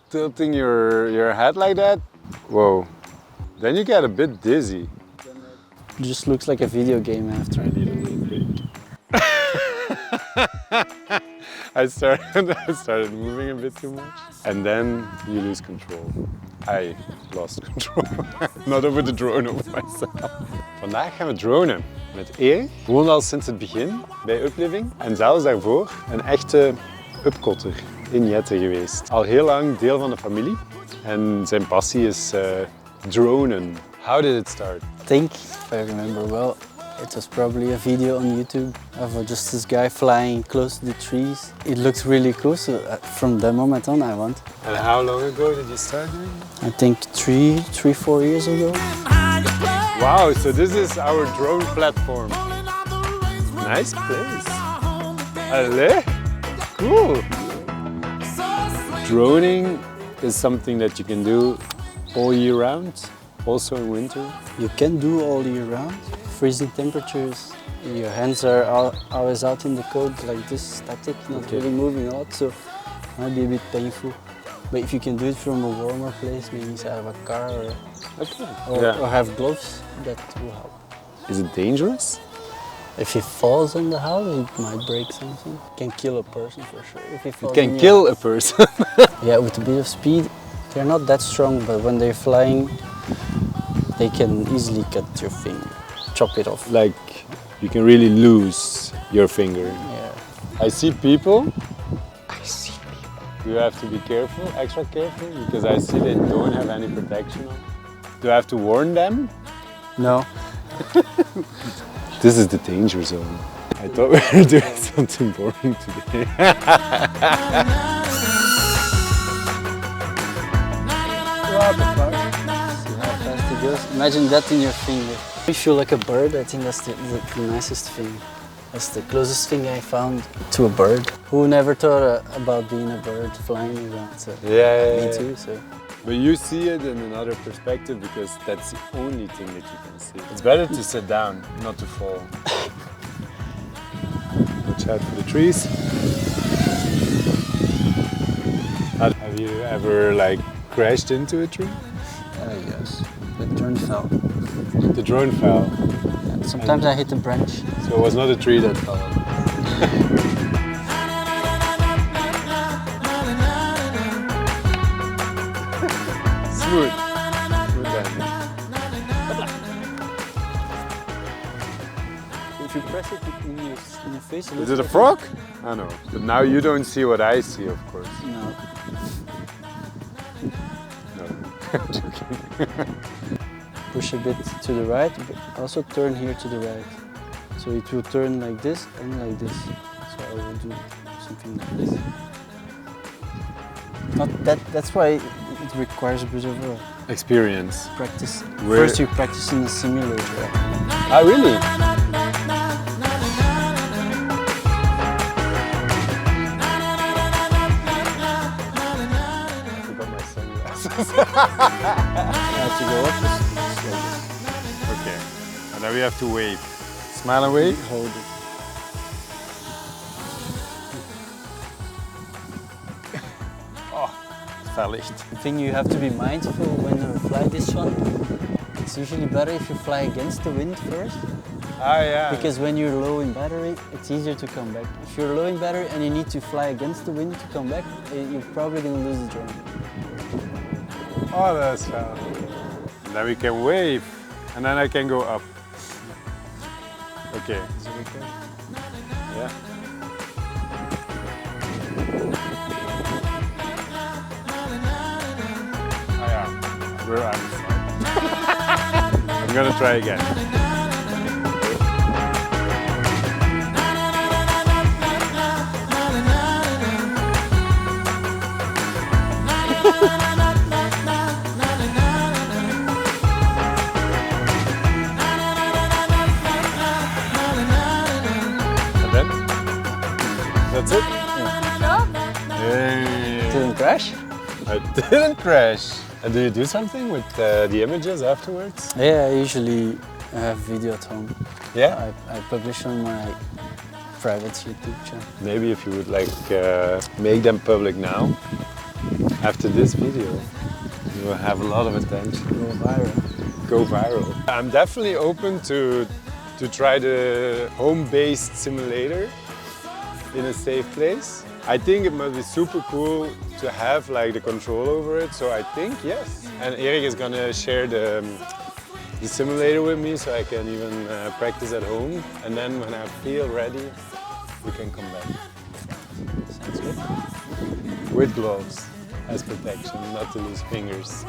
tilting your head like that. Whoa. Then you get a bit dizzy. It just looks like a video game after. I need a little break. I started moving a bit too much. And then you lose control. I lost control. Not over de drone, over myself. Vandaag gaan we dronen met Erich. Woont al sinds het begin bij Upliving. En zelfs daarvoor een echte upkotter in Jette geweest. Al heel lang deel van de familie. En zijn passie is dronen. How did it start? I think, if I remember well, it was probably a video on YouTube of just this guy flying close to the trees. It looks really cool, so from that moment on I want. And how long ago did you start doing it? I think 4 years ago. Wow, so this is our drone platform. Nice place. Allee, cool. Droning is something that you can do all year round, also in winter. You can do all year round. Freezing temperatures, your hands are always out in the cold like this, static, not really moving a lot, so it might be a bit painful. But if you can do it from a warmer place, maybe inside of a car or have gloves, that will help. Is it dangerous? If he falls on the house, it might break something. It can kill a person for sure. If he falls It can kill a person. Yeah, with a bit of speed, they're not that strong, but when they're flying, they can easily cut your finger. Chop it off. Like, you can really lose your finger. Yeah. I see people. You have to be careful, extra careful, because I see they don't have any protection on. Do I have to warn them? No. This is the danger zone. I thought we were doing something boring today. See how fast it goes. Imagine that in your finger. You feel like a bird. I think that's the nicest thing. That's the closest thing I found to a bird. Who never thought about being a bird flying around? So Yeah. me too. So But you see it in another perspective because that's the only thing that you can see. It's better to sit down, not to fall. Watch out for the trees. Have you ever crashed into a tree? yes, the drone fell. The drone fell. And sometimes I hit a branch. So it was not a tree that fell. Smooth. Smooth landing. If you press it in your face, Is it a frog? I know. But now you don't see what I see, of course. No. No. I'm joking. Push a bit to the right, but also turn here to the right. So it will turn like this and like this. So I will do something like this. Not that's why it requires a bit of Experience. practice. Where- First you practice in the simulator. Ah, really? I forgot my sunglasses. I have to go up slowly. Okay. And now we have to wave. Smile and wave. Hold it. Verlicht. The thing you have to be mindful when you fly this one, it's usually better if you fly against the wind first. Ah, yeah. Because when you're low in battery, it's easier to come back. If you're low in battery and you need to fly against the wind to come back, you're probably going to lose the drone. Oh, that's fun. And then we can wave. And then I can go up. Okay. Is it okay? Yeah. Oh yeah, we're on the side. I'm gonna try again. And then? That's it? Hey. Didn't crash? I didn't crash. And do you do something with the images afterwards? Yeah, I usually have video at home. Yeah? I publish on my private YouTube channel. Maybe if you would make them public now. After this video, you will have a lot of attention. Go viral. Go viral. I'm definitely open to try the home-based simulator in a safe place. I think it must be super cool to have like the control over it, so I think yes. And Erich is gonna share the simulator with me so I can even practice at home. And then when I feel ready, we can come back. Sounds good. With gloves as protection, not to lose fingers.